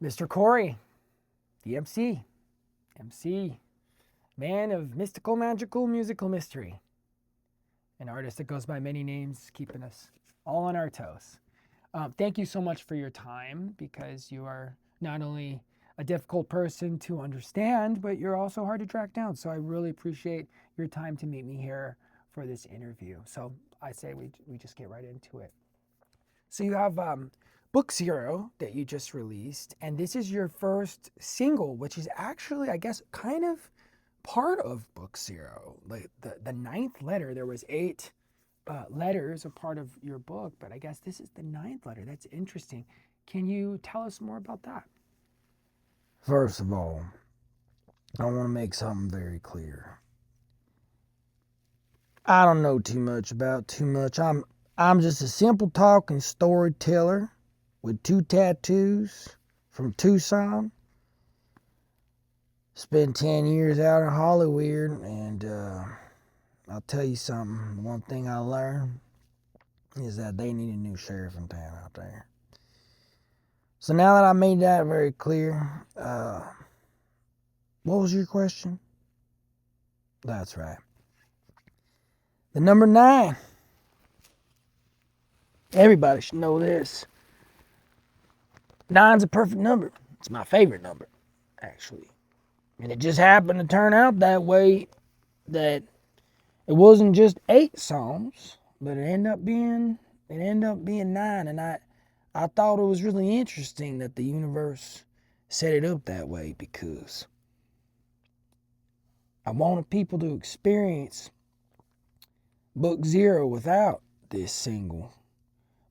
Mr. Corey, the MC, man of mystical, magical, musical mystery, an artist that goes by many names, keeping us all on our toes. Thank you so much for your time because you are not only a difficult person to understand, but you're also hard to track down. So I really appreciate your time to meet me here for this interview. So I say we just get right into it. So you have Book Zero that you just released, and this is your first single, which is actually, I guess, kind of part of Book Zero. Like the ninth letter, there was eight letters a part of your book, but I guess this is the ninth letter. That's interesting. Can you tell us more about that? First of all, I want to make something very clear. I don't know too much about too much. I'm just a simple talking storyteller with two tattoos from Tucson. Spent 10 years out in Hollywood, and I'll tell you something. One thing I learned is that they need a new sheriff in town out there. So now that I made that very clear, what was your question? That's right. The number 9. Everybody should know this. 9's a perfect number. It's my favorite number, actually. And it just happened to turn out that way, that it wasn't just 8 songs, but it ended up being 9. And I thought it was really interesting that the universe set it up that way, because I wanted people to experience Book Zero without this single,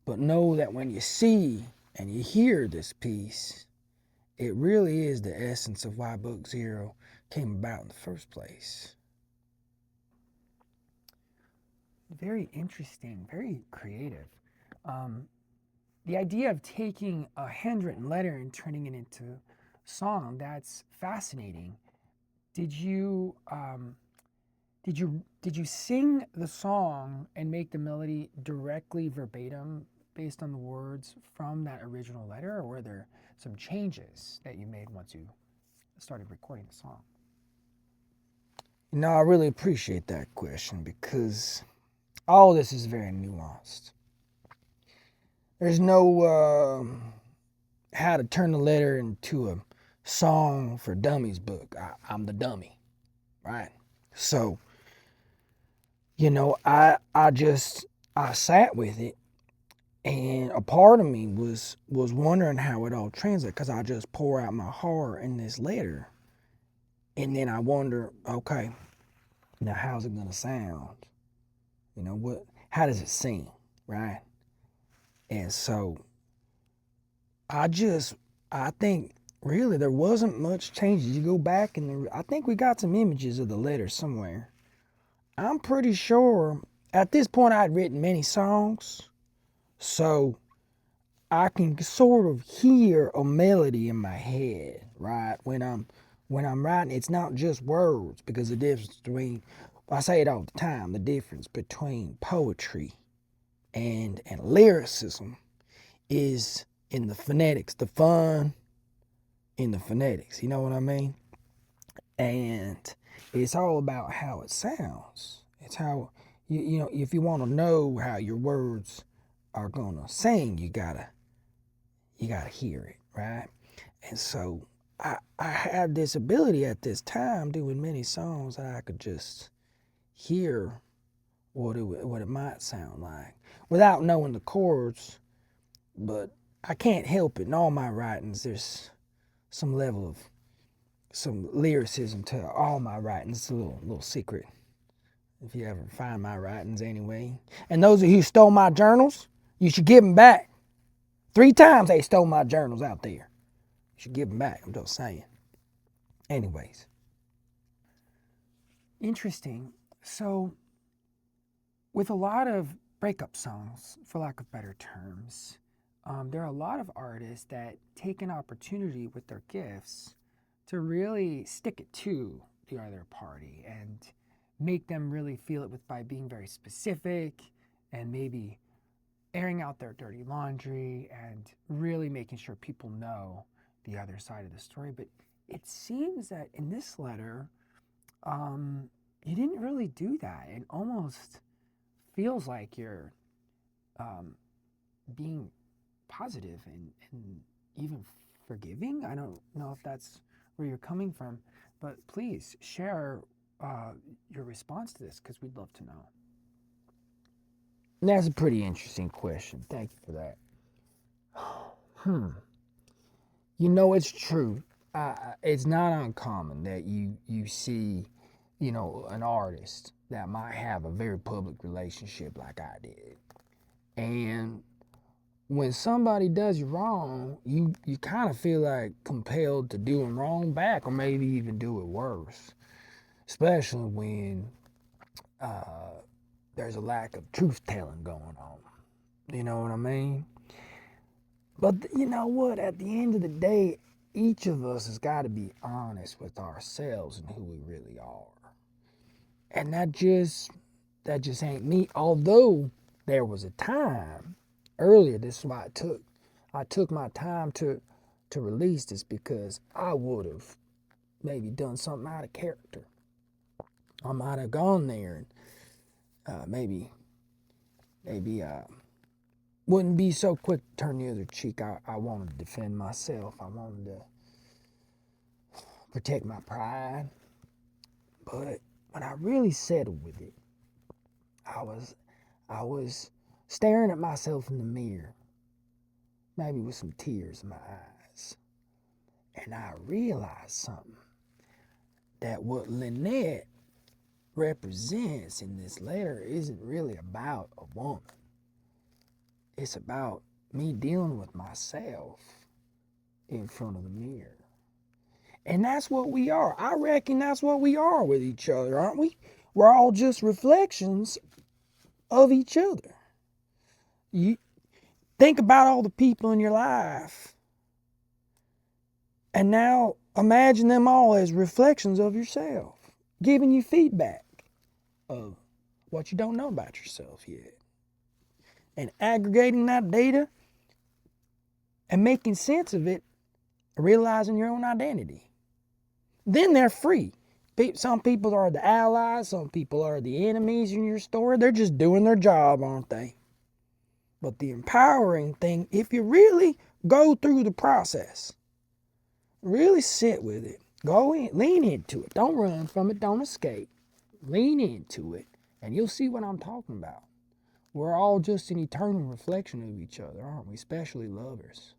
but know that when you see and you hear this piece, it really is the essence of why Book Zero came about in the first place. Very interesting, very creative. Um, the idea of taking a handwritten letter and turning it into song, that's fascinating. Did you did you sing the song and make the melody directly verbatim based on the words from that original letter, or were there some changes that you made once you started recording the song? I really appreciate that question, because all this is very nuanced. There's no how to turn the letter into a song for dummies book. I'm the dummy, right? So, I sat with it, and a part of me was wondering how it all translates, because I just pour out my heart in this letter, and then I wonder, okay, now how's it gonna sound? What? How does it sing, right? And so I just, I think really there wasn't much changes. You go back and I think we got some images of the letter somewhere. I'm pretty sure at this point I'd written many songs, so I can sort of hear a melody in my head, right? When I'm writing, it's not just words, because the difference between, I say it all the time, the difference between poetry and lyricism is in the phonetics, the fun in the phonetics, you know what I mean? And it's all about how it sounds. It's how, if you want to know how your words are gonna sing, you gotta hear it, right? And so I had this ability at this time doing many songs that I could just hear what it might sound like without knowing the chords. But I can't help it. In all my writings, there's some level of some lyricism to all my writings. It's a little secret if you ever find my writings anyway. And those of you who stole my journals, you should give them back. 3 times they stole my journals out there. You should give them back. I'm just saying. Anyways. Interesting. So, with a lot of breakup songs, for lack of better terms, there are a lot of artists that take an opportunity with their gifts to really stick it to the other party and make them really feel it with by being very specific and maybe airing out their dirty laundry and really making sure people know the other side of the story. But it seems that in this letter, you didn't really do that. It almost feels like you're being positive and even forgiving. I don't know if that's where you're coming from, but please share your response to this, because we'd love to know. That's a pretty interesting question. Thank you for that. It's true. It's not uncommon that you see, an artist that might have a very public relationship like I did. And when somebody does you wrong, you kind of feel like compelled to do them wrong back, or maybe even do it worse. Especially when there's a lack of truth telling going on. You know what I mean? But you know what? At the end of the day, each of us has got to be honest with ourselves and who we really are. And that just ain't me. Although there was a time earlier, this is why I took my time to release this, because I would have maybe done something out of character. I might have gone there and maybe wouldn't be so quick to turn the other cheek. I wanted to defend myself. I wanted to protect my pride. But when I really settled with it, I was staring at myself in the mirror, maybe with some tears in my eyes. And I realized something, that what Lynette represents in this letter isn't really about a woman. It's about me dealing with myself in front of the mirror. And that's what we are. I reckon that's what we are with each other, aren't we? We're all just reflections of each other. You think about all the people in your life, and now imagine them all as reflections of yourself, giving you feedback of what you don't know about yourself yet. And aggregating that data and making sense of it, realizing your own identity. Then they're free. Some people are the allies, some people are the enemies in your story. They're just doing their job, aren't they? But the empowering thing, if you really go through the process, really sit with it, go in, lean into it. Don't run from it, don't escape. Lean into it, and you'll see what I'm talking about. We're all just an eternal reflection of each other, aren't we? Especially lovers.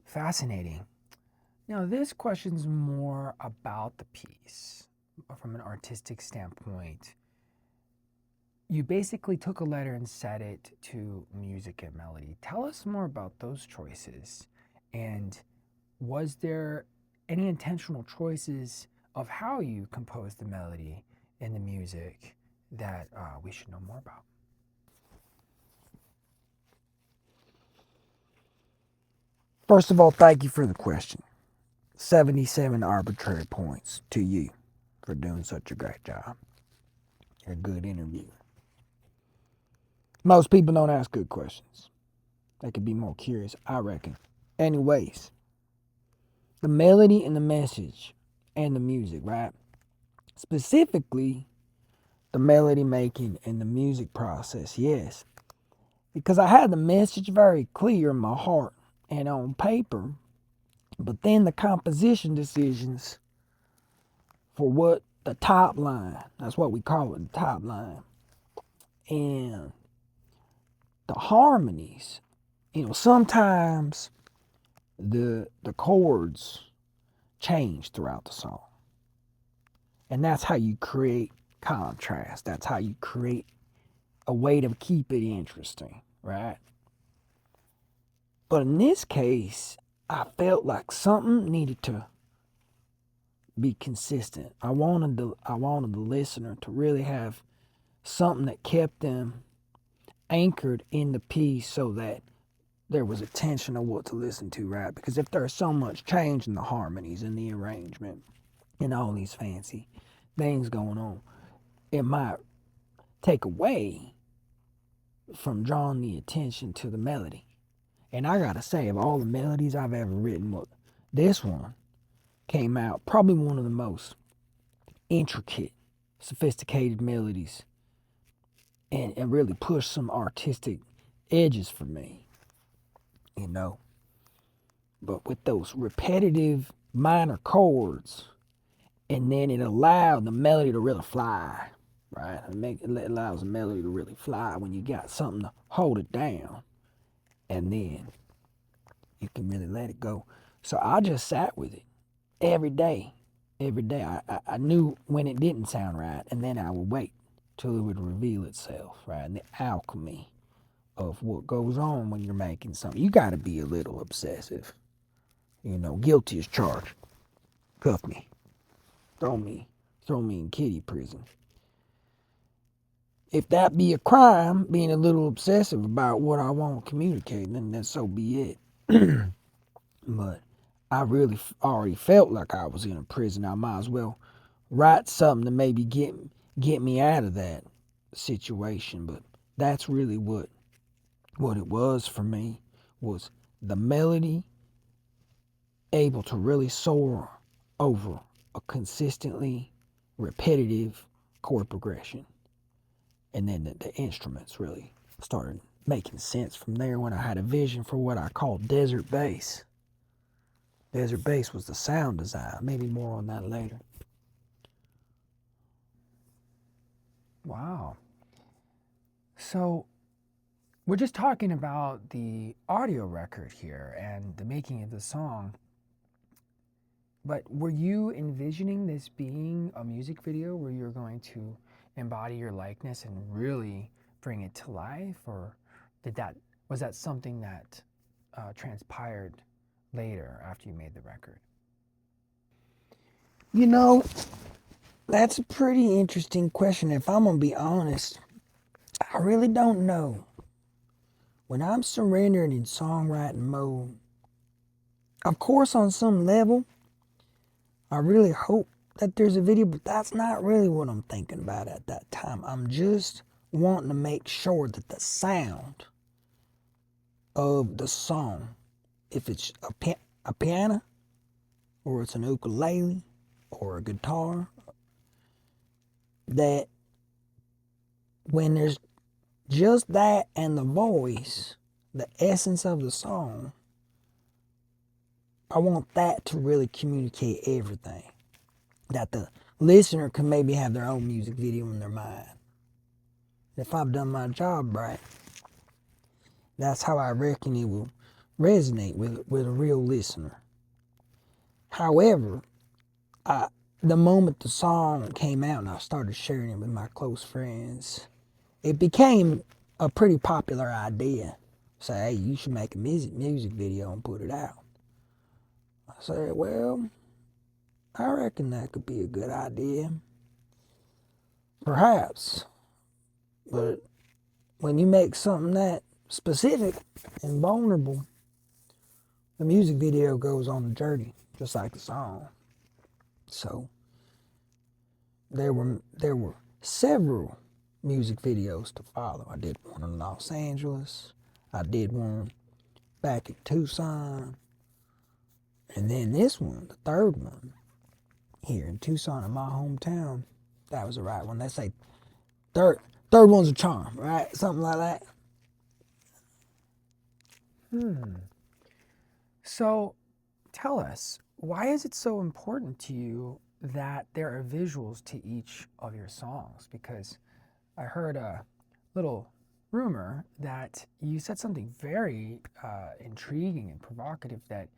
Fascinating. Now, this question's more about the piece from an artistic standpoint. You basically took a letter and set it to music and melody. Tell us more about those choices. And was there any intentional choices of how you composed the melody and the music that we should know more about? First of all, thank you for the question. 77 arbitrary points to you for doing such a great job. You're a good interviewer. Most people don't ask good questions. They could be more curious, I reckon. Anyways, the melody and the message and the music, right? Specifically, the melody making and the music process, yes. Because I had the message very clear in my heart and on paper, but then the composition decisions for what the top line, that's what we call it, the top line, and the harmonies, sometimes the chords change throughout the song. And that's how you create contrast. That's how you create a way to keep it interesting, right? But in this case, I felt like something needed to be consistent. I wanted the listener to really have something that kept them anchored in the piece, so that there was a tension of what to listen to, right? Because if there's so much change in the harmonies and the arrangement and all these fancy things going on, it might take away from drawing the attention to the melody. And I gotta say, of all the melodies I've ever written, this one came out probably one of the most intricate, sophisticated melodies, and really pushed some artistic edges for me, you know. But with those repetitive minor chords, and then it allowed the melody to really fly, right? It allows the melody to really fly when you got something to hold it down, and then you can really let it go. So I just sat with it every day. Every day I knew when it didn't sound right, and then I would wait till it would reveal itself, right? And the alchemy of what goes on when you're making something. You got to be a little obsessive. You know, guilty as charged. Cuff me. Throw me in kiddie prison. If that be a crime, being a little obsessive about what I want to communicate, then so be it. But I really already felt like I was in a prison. I might as well write something to maybe get me out of that situation. But that's really what it was for me, was the melody able to really soar over a consistently repetitive chord progression. And then the instruments really started making sense from there when I had a vision for what I call desert bass. Desert bass was the sound design. Maybe more on that later. Wow. So we're just talking about the audio record here and the making of the song. But were you envisioning this being a music video where you're going to embody your likeness and really bring it to life, or was that something that transpired later after you made the record? You know, that's a pretty interesting question. If I'm gonna be honest, I really don't know. When I'm surrendered in songwriting mode, of course, on some level, I really hope that there's a video, but that's not really what I'm thinking about at that time. I'm just wanting to make sure that the sound of the song, if it's a piano, or it's an ukulele, or a guitar, that when there's just that and the voice, the essence of the song, I want that to really communicate everything. That the listener can maybe have their own music video in their mind. If I've done my job right, that's how I reckon it will resonate with a real listener. However, the moment the song came out and I started sharing it with my close friends, it became a pretty popular idea. Say, hey, you should make a music video and put it out. I said, well, I reckon that could be a good idea. Perhaps. But when you make something that specific and vulnerable, the music video goes on a journey, just like the song. So there were several music videos to follow. I did one in Los Angeles. I did one back in Tucson. And then this one, the third one, here in Tucson, in my hometown. That was the right one. They say third one's a charm, right? Something like that. So tell us, why is it so important to you that there are visuals to each of your songs? Because I heard a little rumor that you said something very intriguing and provocative, that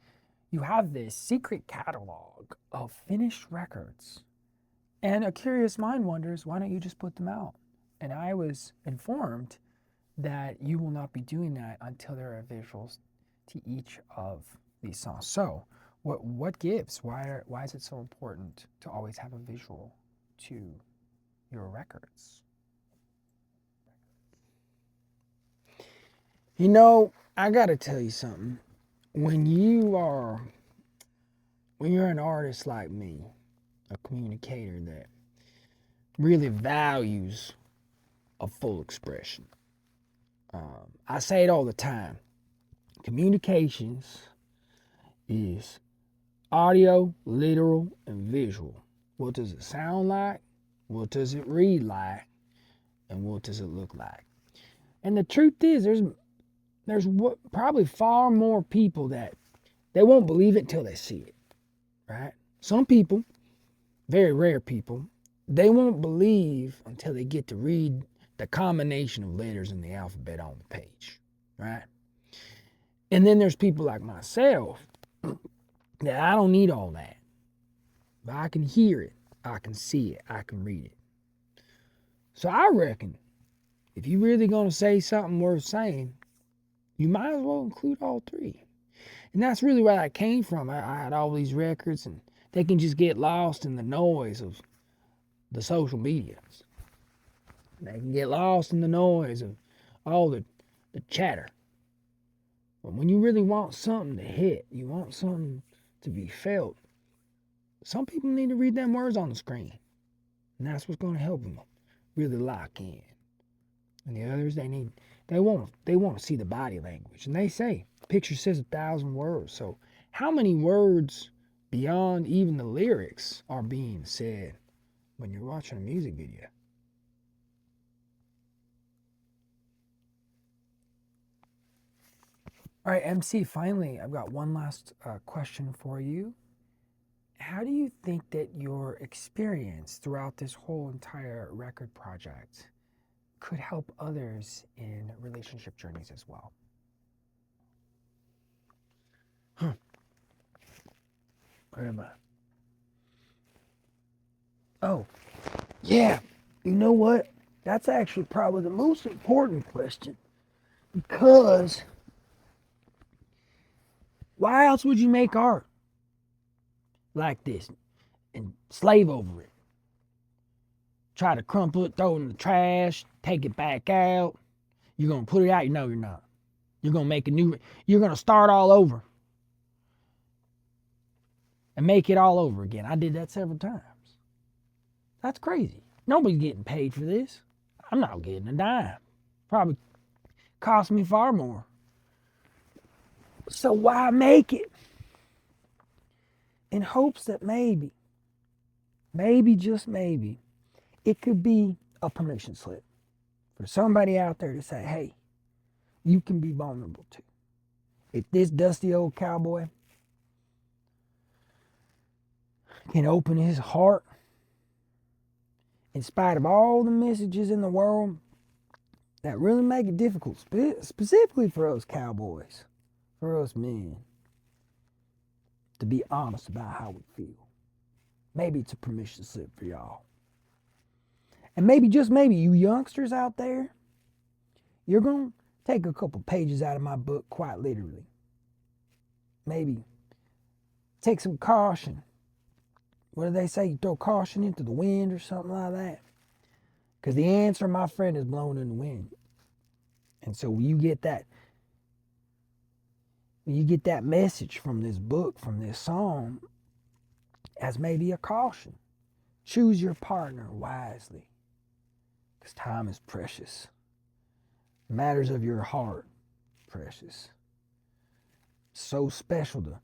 you have this secret catalog of finished records. And a curious mind wonders, why don't you just put them out? And I was informed that you will not be doing that until there are visuals to each of these songs. So what gives? Why is it so important to always have a visual to your records? You know, I gotta tell you something. When you're an artist like me, a communicator that really values a full expression, I say it all the time. Communications is audio, literal, and visual. What does it sound like? What does it read like? And what does it look like? And the truth is, there's probably far more people that they won't believe it until they see it, right? Some people, very rare people, they won't believe until they get to read the combination of letters in the alphabet on the page, right? And then there's people like myself that I don't need all that. But I can hear it, I can see it, I can read it. So I reckon if you're really going to say something worth saying, you might as well include all three. And that's really where that came from. I had all these records, and they can just get lost in the noise of the social medias. They can get lost in the noise of all the chatter. But when you really want something to hit, you want something to be felt, some people need to read them words on the screen. And that's what's going to help them really lock in. And the others, they want to see the body language. And they say, picture says 1,000 words. So how many words beyond even the lyrics are being said when you're watching a music video? All right, MC, finally, I've got one last question for you. How do you think that your experience throughout this whole entire record project could help others in relationship journeys as well? Where am I? Oh, yeah. You know what? That's actually probably the most important question. Because why else would you make art like this and slave over it? Try to crumple it, throw it in the trash, take it back out. You're going to put it out? No, you're not. You're going to make you're going to start all over and make it all over again. I did that several times. That's crazy. Nobody's getting paid for this. I'm not getting a dime. Probably cost me far more. So why make it? In hopes that maybe, just maybe, it could be a permission slip for somebody out there to say, hey, you can be vulnerable too. If this dusty old cowboy can open his heart in spite of all the messages in the world that really make it difficult, specifically for us cowboys, for us men, to be honest about how we feel. Maybe it's a permission slip for y'all. And maybe, just maybe, you youngsters out there, you're going to take a couple pages out of my book quite literally. Maybe take some caution. What do they say? You throw caution into the wind or something like that? Because the answer, my friend, is blown in the wind. And so when you get that message from this book, from this song, as maybe a caution. Choose your partner wisely. Because time is precious. Matters of your heart, precious. So special to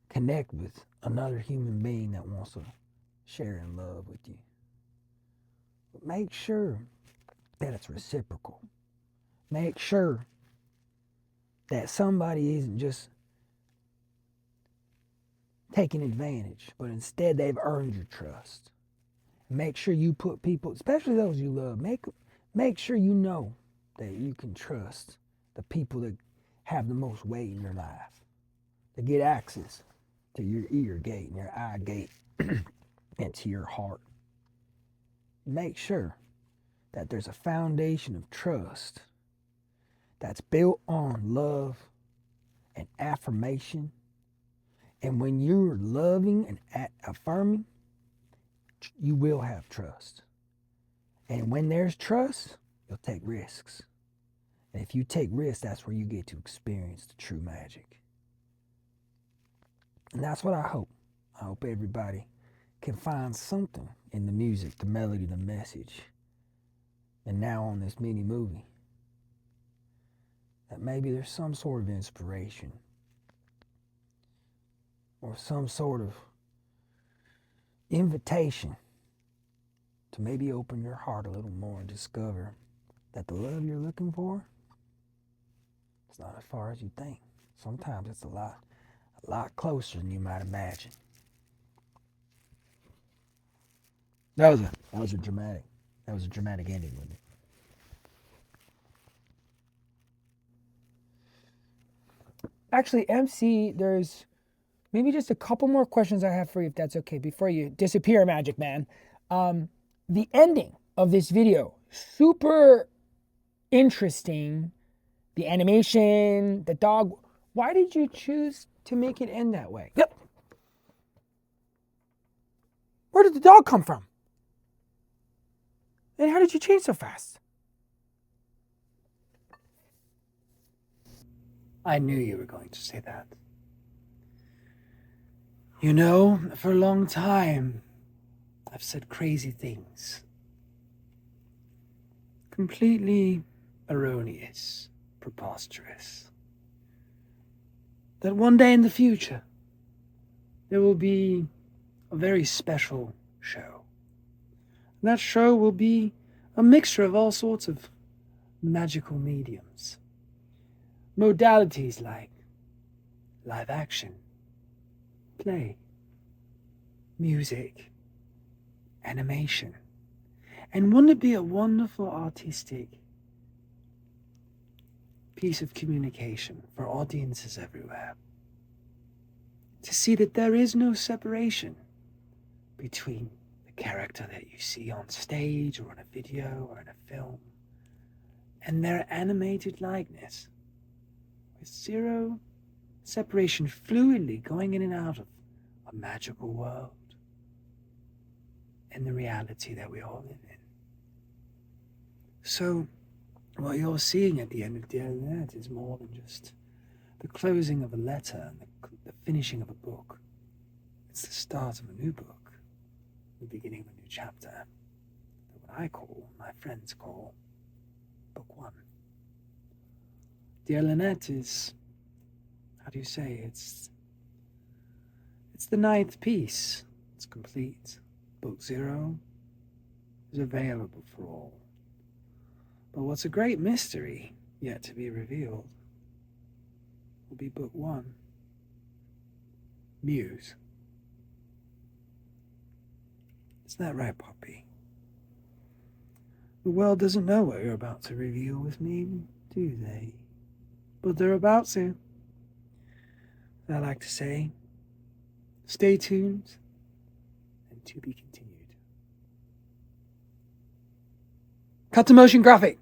connect with another human being that wants to share in love with you. But make sure that it's reciprocal. Make sure that somebody isn't just taking advantage, but instead they've earned your trust. Make sure you put people, especially those you love, make sure you know that you can trust the people that have the most weight in your life, to get access to your ear gate and your eye gate and to your heart. Make sure that there's a foundation of trust that's built on love and affirmation. And when you're loving and affirming, you will have trust. And when there's trust, you'll take risks. And if you take risks, that's where you get to experience the true magic. And that's what I hope. I hope everybody can find something in the music, the melody, the message, and now on this mini movie that maybe there's some sort of inspiration or some sort of invitation to maybe open your heart a little more and discover that the love you're looking for, it's not as far as you think. Sometimes it's a lot closer than you might imagine. That was a dramatic ending with it. Actually, MC, there's maybe just a couple more questions I have for you, if that's okay, before you disappear, Magic Man. The ending of this video, super interesting. The animation, the dog. Why did you choose to make it end that way? Yep. Where did the dog come from? And how did you change so fast? I knew you were going to say that. You know, for a long time, I've said crazy things. Completely erroneous, preposterous. That one day in the future, there will be a very special show. And that show will be a mixture of all sorts of magical mediums. Modalities like live action, play, music, animation. And wouldn't it be a wonderful artistic piece of communication for audiences everywhere to see that there is no separation between the character that you see on stage or in a video or in a film and their animated likeness, with zero separation, fluidly going in and out of a magical world and the reality that we all live in. So what you're seeing at the end of Dear Lynette is more than just the closing of a letter and the finishing of a book. It's the start of a new book, the beginning of a new chapter, what I call, my friends call, Book 1. Dear Lynette is, how do you say, it's the 9th piece. It's complete. Book 0 is available for all. But what's a great mystery yet to be revealed will be Book 1, Muse. Isn't that right, Poppy? The world doesn't know what you're about to reveal with me, do they? But they're about to. I like to say, stay tuned and to be continued. Cut to motion graphic.